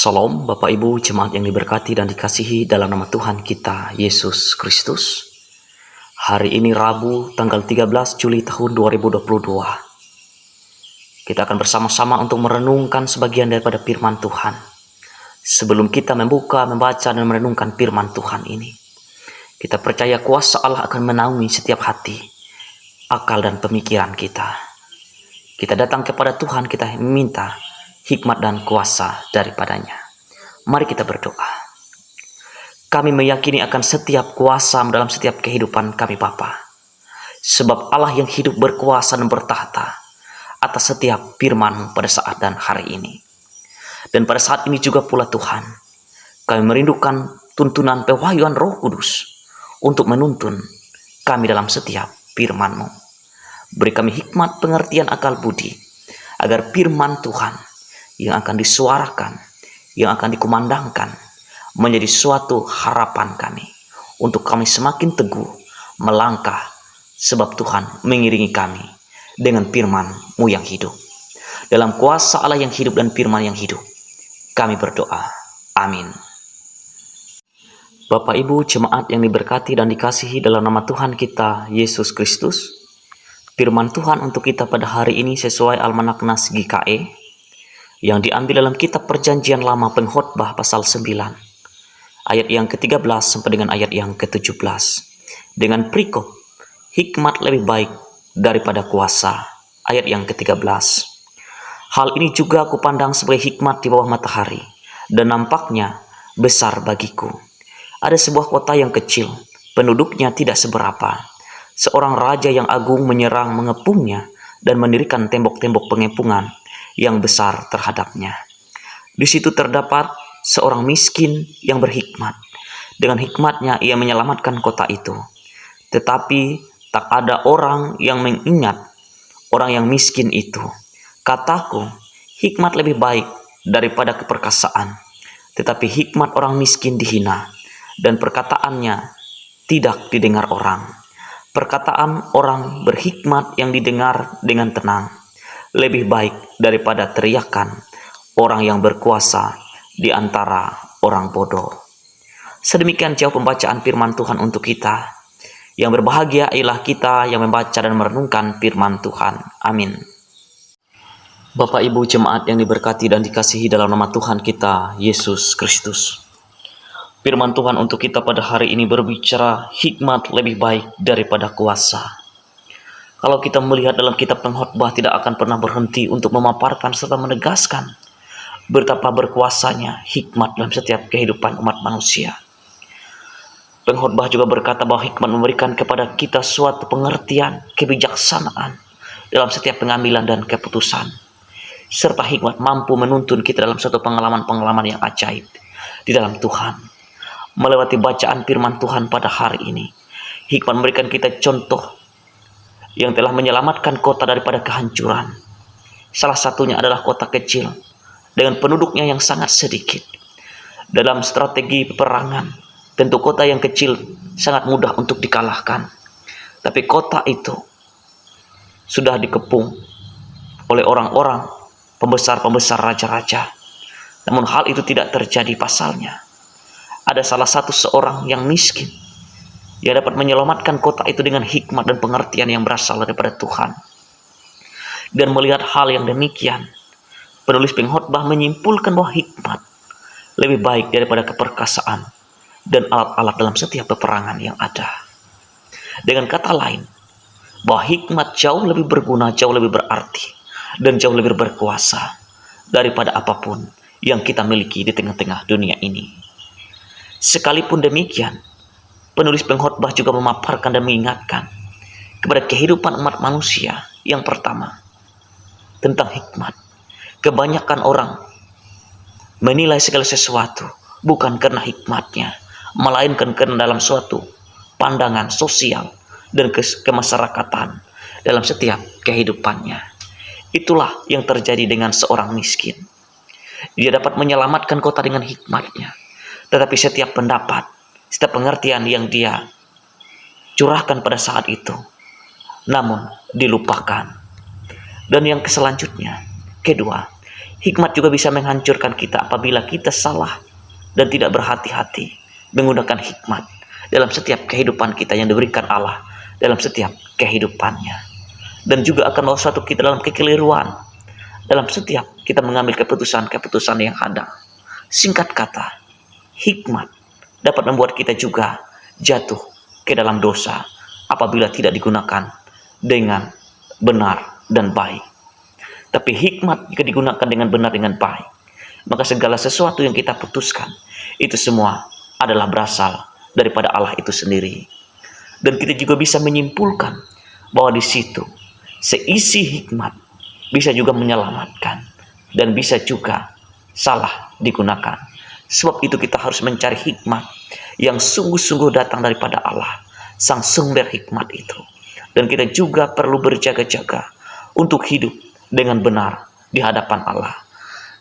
Salam Bapak Ibu jemaat yang diberkati dan dikasihi dalam nama Tuhan kita Yesus Kristus. Hari ini Rabu tanggal 13 Juli tahun 2022. Kita akan bersama-sama untuk merenungkan sebagian daripada firman Tuhan. Sebelum kita membuka, membaca dan merenungkan firman Tuhan ini, kita percaya kuasa Allah akan menaungi setiap hati, akal dan pemikiran kita. Kita datang kepada Tuhan, kita meminta hikmat dan kuasa daripadanya. Mari kita berdoa. Kami meyakini akan setiap kuasa dalam setiap kehidupan kami Bapa. Sebab Allah yang hidup berkuasa dan bertahta atas setiap firman-Mu pada saat dan hari ini. Dan pada saat ini juga pula Tuhan, kami merindukan tuntunan pewahyuan Roh Kudus untuk menuntun kami dalam setiap firman-Mu. Beri kami hikmat, pengertian, akal budi, agar firman Tuhan yang akan disuarakan, yang akan dikumandangkan, menjadi suatu harapan kami, untuk kami semakin teguh melangkah, sebab Tuhan mengiringi kami dengan firman-Mu yang hidup. Dalam kuasa Allah yang hidup dan firman yang hidup, kami berdoa. Amin. Bapak Ibu jemaat yang diberkati dan dikasihi dalam nama Tuhan kita Yesus Kristus, firman Tuhan untuk kita pada hari ini sesuai Almanak Nas GKE yang diambil dalam kitab Perjanjian Lama Pengkhotbah pasal 9 ayat yang ke-13 sampai dengan ayat yang ke-17 dengan perikop hikmat lebih baik daripada kuasa ayat yang ke-13. Hal ini juga aku pandang sebagai hikmat di bawah matahari dan nampaknya besar bagiku. Ada sebuah kota yang kecil, penduduknya tidak seberapa. Seorang raja yang agung menyerang mengepungnya dan mendirikan tembok-tembok pengepungan yang besar terhadapnya. Di situ terdapat seorang miskin yang berhikmat. Dengan hikmatnya ia menyelamatkan kota itu. Tetapi tak ada orang yang mengingat orang yang miskin itu. Kataku, hikmat lebih baik daripada keperkasaan. Tetapi hikmat orang miskin dihina, dan perkataannya tidak didengar orang. Perkataan orang berhikmat yang didengar dengan tenang lebih baik daripada teriakan orang yang berkuasa di antara orang bodoh. Sedemikian jauh pembacaan firman Tuhan untuk kita. Yang berbahagia ialah kita yang membaca dan merenungkan firman Tuhan. Amin. Bapak Ibu jemaat yang diberkati dan dikasihi dalam nama Tuhan kita Yesus Kristus. Firman Tuhan untuk kita pada hari ini berbicara hikmat lebih baik daripada kuasa. Kalau kita melihat dalam kitab Pengkhotbah tidak akan pernah berhenti untuk memaparkan serta menegaskan betapa berkuasanya hikmat dalam setiap kehidupan umat manusia. Pengkhotbah juga berkata bahwa hikmat memberikan kepada kita suatu pengertian, kebijaksanaan dalam setiap pengambilan dan keputusan. Serta hikmat mampu menuntun kita dalam suatu pengalaman-pengalaman yang ajaib di dalam Tuhan. Melewati bacaan firman Tuhan pada hari ini, hikmat memberikan kita contoh yang telah menyelamatkan kota daripada kehancuran. Salah satunya adalah kota kecil dengan penduduknya yang sangat sedikit. Dalam strategi peperangan, tentu kota yang kecil sangat mudah untuk dikalahkan. Tapi kota itu sudah dikepung oleh orang-orang pembesar-pembesar raja-raja. Namun hal itu tidak terjadi pasalnya. Ada salah satu seorang yang miskin. Ia dapat menyelamatkan kota itu dengan hikmat dan pengertian yang berasal daripada Tuhan. Dan melihat hal yang demikian, penulis Pengkhotbah menyimpulkan bahwa hikmat lebih baik daripada keperkasaan dan alat-alat dalam setiap peperangan yang ada. Dengan kata lain, bahwa hikmat jauh lebih berguna, jauh lebih berarti, dan jauh lebih berkuasa daripada apapun yang kita miliki di tengah-tengah dunia ini. Sekalipun demikian, penulis Pengkhotbah juga memaparkan dan mengingatkan kepada kehidupan umat manusia yang pertama tentang hikmat. Kebanyakan orang menilai segala sesuatu bukan karena hikmatnya, melainkan karena dalam suatu pandangan sosial dan kemasyarakatan dalam setiap kehidupannya. Itulah yang terjadi dengan seorang miskin. Dia dapat menyelamatkan kota dengan hikmatnya, tetapi setiap pendapat, setiap pengertian yang dia curahkan pada saat itu, namun dilupakan. Dan yang selanjutnya, kedua, Hikmat juga bisa menghancurkan kita apabila kita salah dan tidak berhati-hati menggunakan hikmat dalam setiap kehidupan kita yang diberikan Allah dalam setiap kehidupannya. Dan juga akan membawa suatu kita dalam kekeliruan dalam setiap kita mengambil keputusan-keputusan yang ada. Singkat kata, hikmat dapat membuat kita juga jatuh ke dalam dosa apabila tidak digunakan dengan benar dan baik. Tapi hikmat jika digunakan dengan benar dengan baik, maka segala sesuatu yang kita putuskan itu semua adalah berasal daripada Allah itu sendiri. Dan kita juga bisa menyimpulkan bahwa di situ seisi hikmat bisa juga menyelamatkan dan bisa juga salah digunakan. Sebab itu kita harus mencari hikmat yang sungguh-sungguh datang daripada Allah, sang sumber hikmat itu. Dan kita juga perlu berjaga-jaga untuk hidup dengan benar di hadapan Allah.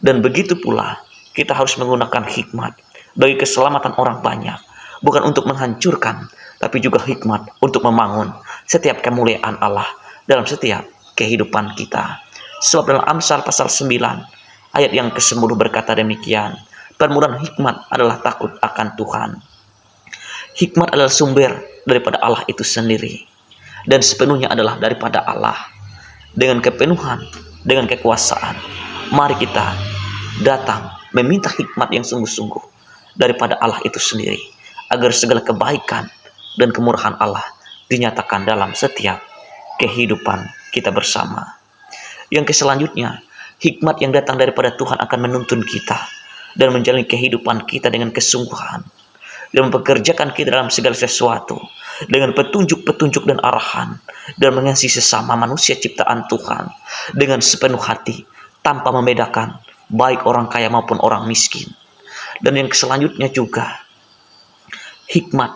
Dan begitu pula kita harus menggunakan hikmat bagi keselamatan orang banyak, bukan untuk menghancurkan, tapi juga hikmat untuk membangun setiap kemuliaan Allah dalam setiap kehidupan kita. Sebab dalam Amsal pasal 9 ayat yang ke-10 berkata demikian, permulaan hikmat adalah takut akan Tuhan. Hikmat adalah sumber daripada Allah itu sendiri, dan sepenuhnya adalah daripada Allah. Dengan kepenuhan, dengan kekuasaan, mari kita datang meminta hikmat yang sungguh-sungguh daripada Allah itu sendiri, agar segala kebaikan dan kemurahan Allah dinyatakan dalam setiap kehidupan kita bersama. Yang selanjutnya, hikmat yang datang daripada Tuhan akan menuntun kita dan menjalani kehidupan kita dengan kesungguhan, dan mempekerjakan kita dalam segala sesuatu dengan petunjuk-petunjuk dan arahan, dan mengasihi sesama manusia ciptaan Tuhan dengan sepenuh hati, tanpa membedakan baik orang kaya maupun orang miskin. Dan yang selanjutnya juga, hikmat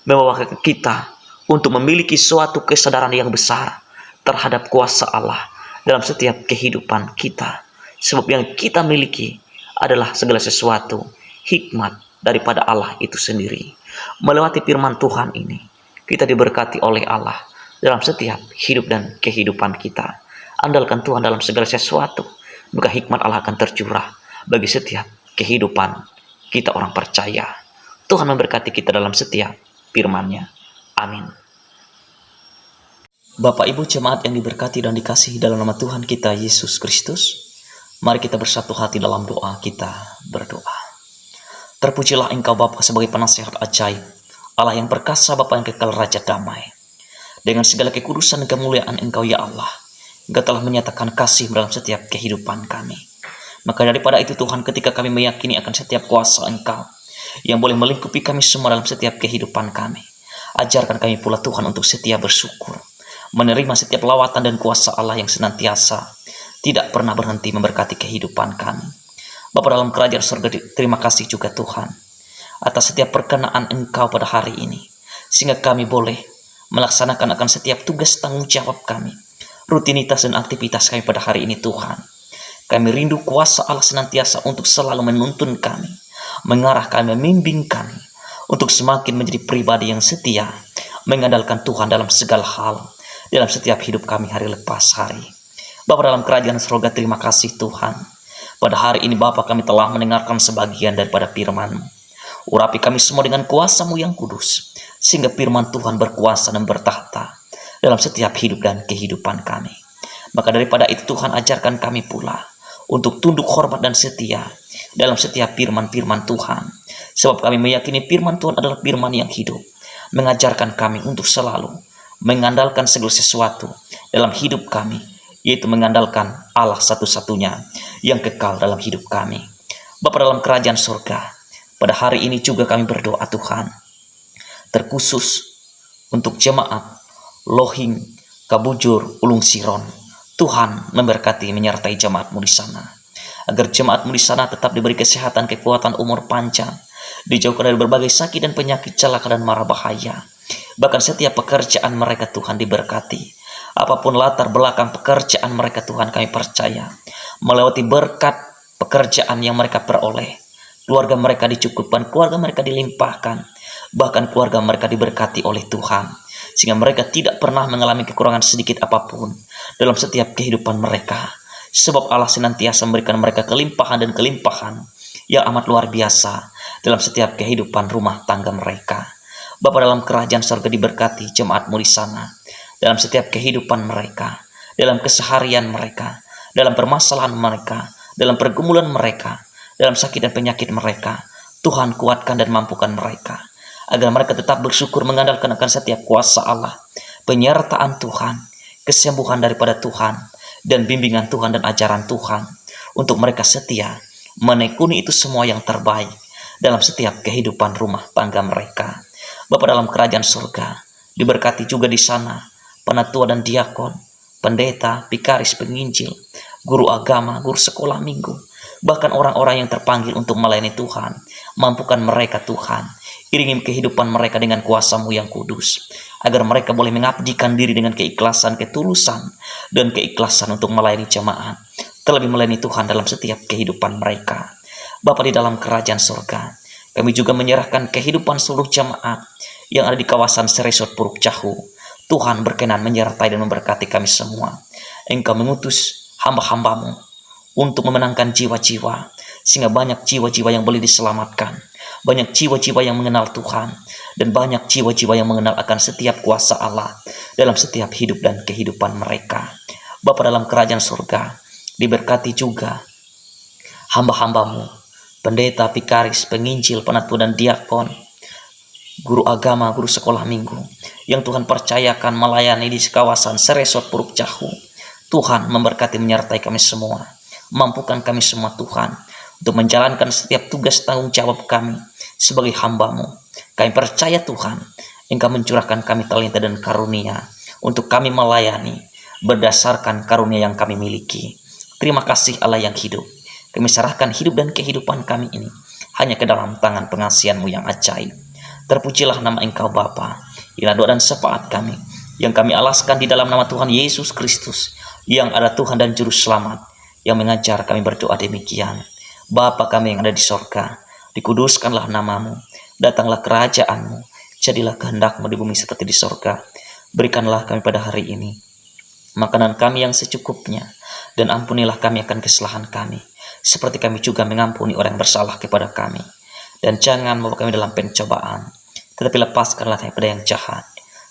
membawa kita untuk memiliki suatu kesadaran yang besar terhadap kuasa Allah dalam setiap kehidupan kita. Sebab yang kita miliki adalah segala sesuatu hikmat daripada Allah itu sendiri. Melewati firman Tuhan ini, kita diberkati oleh Allah dalam setiap hidup dan kehidupan kita. Andalkan Tuhan dalam segala sesuatu, maka hikmat Allah akan tercurah bagi setiap kehidupan kita orang percaya. Tuhan memberkati kita dalam setiap firman-Nya. Amin. Bapak Ibu jemaat yang diberkati dan dikasihi dalam nama Tuhan kita Yesus Kristus, mari kita bersatu hati dalam doa. Kita berdoa. Terpujilah Engkau Bapa sebagai penasehat ajaib, Allah yang perkasa, Bapa yang kekal, Raja damai. Dengan segala kekudusan dan kemuliaan Engkau ya Allah, Engkau telah menyatakan kasih dalam setiap kehidupan kami. Maka daripada itu Tuhan, ketika kami meyakini akan setiap kuasa Engkau yang boleh melingkupi kami semua dalam setiap kehidupan kami, ajarkan kami pula Tuhan untuk setia bersyukur, menerima setiap lawatan dan kuasa Allah yang senantiasa tidak pernah berhenti memberkati kehidupan kami. Bapa dalam kerajaan surga, terima kasih juga Tuhan atas setiap perkenaan Engkau pada hari ini, sehingga kami boleh melaksanakan akan setiap tugas tanggung jawab kami, rutinitas dan aktivitas kami pada hari ini Tuhan. Kami rindu kuasa Allah senantiasa untuk selalu menuntun kami, mengarah kami, membimbing kami untuk semakin menjadi pribadi yang setia, mengandalkan Tuhan dalam segala hal, dalam setiap hidup kami hari lepas hari. Bapa dalam kerajaan surga, terima kasih Tuhan. Pada hari ini Bapa, kami telah mendengarkan sebagian daripada firman-Mu. Urapi kami semua dengan kuasa-Mu yang kudus, sehingga firman Tuhan berkuasa dan bertahta dalam setiap hidup dan kehidupan kami. Maka daripada itu Tuhan, ajarkan kami pula untuk tunduk hormat dan setia dalam setiap firman-firman Tuhan. Sebab kami meyakini firman Tuhan adalah firman yang hidup, mengajarkan kami untuk selalu mengandalkan segala sesuatu dalam hidup kami, yaitu mengandalkan Allah satu-satunya yang kekal dalam hidup kami. Bapa dalam kerajaan surga, pada hari ini juga kami berdoa Tuhan, terkhusus untuk jemaat Lohing, Kabujur, Ulung Siron. Tuhan memberkati menyertai jemaat-Mu di sana, agar jemaat-Mu di sana tetap diberi kesehatan, kekuatan, umur panjang, dijauhkan dari berbagai sakit dan penyakit, celaka dan mara bahaya. Bahkan setiap pekerjaan mereka Tuhan diberkati. Apapun latar belakang pekerjaan mereka Tuhan, kami percaya melewati berkat pekerjaan yang mereka peroleh, keluarga mereka dicukupkan, keluarga mereka dilimpahkan, bahkan keluarga mereka diberkati oleh Tuhan, sehingga mereka tidak pernah mengalami kekurangan sedikit apapun dalam setiap kehidupan mereka, sebab Allah senantiasa memberikan mereka kelimpahan dan kelimpahan yang amat luar biasa dalam setiap kehidupan rumah tangga mereka. Bapa dalam kerajaan surga diberkati jemaat-Mu di sana, dalam setiap kehidupan mereka, dalam keseharian mereka, dalam permasalahan mereka, dalam pergumulan mereka, dalam sakit dan penyakit mereka. Tuhan kuatkan dan mampukan mereka, agar mereka tetap bersyukur mengandalkan akan setiap kuasa Allah, penyertaan Tuhan, kesembuhan daripada Tuhan, dan bimbingan Tuhan dan ajaran Tuhan, untuk mereka setia menekuni itu semua yang terbaik dalam setiap kehidupan rumah tangga mereka. Bapa dalam kerajaan surga, diberkati juga di sana penatua dan diakon, pendeta, vikaris, penginjil, guru agama, guru sekolah minggu, bahkan orang-orang yang terpanggil untuk melayani Tuhan. Mampukan mereka Tuhan, iringi kehidupan mereka dengan kuasa-Mu yang kudus, agar mereka boleh mengabdikan diri dengan keikhlasan, ketulusan, dan keikhlasan untuk melayani jemaat, terlebih melayani Tuhan dalam setiap kehidupan mereka. Bapa di dalam kerajaan surga, kami juga menyerahkan kehidupan seluruh jemaat yang ada di kawasan Seresot Puruk Cahu. Tuhan berkenan menyertai dan memberkati kami semua. Engkau mengutus hamba-hamba-Mu untuk memenangkan jiwa-jiwa, sehingga banyak jiwa-jiwa yang boleh diselamatkan, banyak jiwa-jiwa yang mengenal Tuhan, dan banyak jiwa-jiwa yang mengenal akan setiap kuasa Allah dalam setiap hidup dan kehidupan mereka. Bapa dalam kerajaan surga, diberkati juga hamba-hamba-Mu, pendeta, vikaris, penginjil, penatua, dan diakon, guru agama, guru sekolah minggu, yang Tuhan percayakan melayani di kawasan Seresot Puruk Cahu. Tuhan memberkati menyertai kami semua. Mampukan kami semua Tuhan untuk menjalankan setiap tugas tanggung jawab kami sebagai hamba-Mu. Kami percaya Tuhan, Engkau mencurahkan kami talenta dan karunia untuk kami melayani berdasarkan karunia yang kami miliki. Terima kasih Allah yang hidup. Kami serahkan hidup dan kehidupan kami ini hanya ke dalam tangan pengasihan-Mu yang ajaib. Terpujilah nama Engkau Bapa. Inilah doa dan syafaat kami yang kami alaskan di dalam nama Tuhan Yesus Kristus, yang ada Tuhan dan Juru Selamat, yang mengajar kami berdoa demikian. Bapa kami yang ada di sorga, dikuduskanlah nama-Mu, datanglah kerajaan-Mu, jadilah kehendak-Mu di bumi seperti di sorga. Berikanlah kami pada hari ini makanan kami yang secukupnya, dan ampunilah kami akan kesalahan kami, seperti kami juga mengampuni orang yang bersalah kepada kami. Dan jangan membawa kami dalam pencobaan, tetapi lepaskanlah kami pada yang jahat,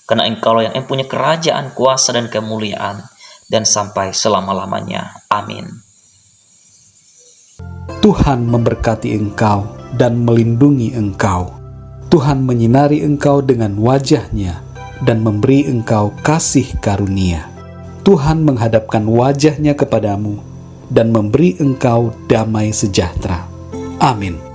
karena Engkau yang mempunyai kerajaan, kuasa, dan kemuliaan, dan sampai selama-lamanya. Amin. Tuhan memberkati engkau dan melindungi engkau. Tuhan menyinari engkau dengan wajah-Nya dan memberi engkau kasih karunia. Tuhan menghadapkan wajah-Nya kepadamu dan memberi engkau damai sejahtera. Amin.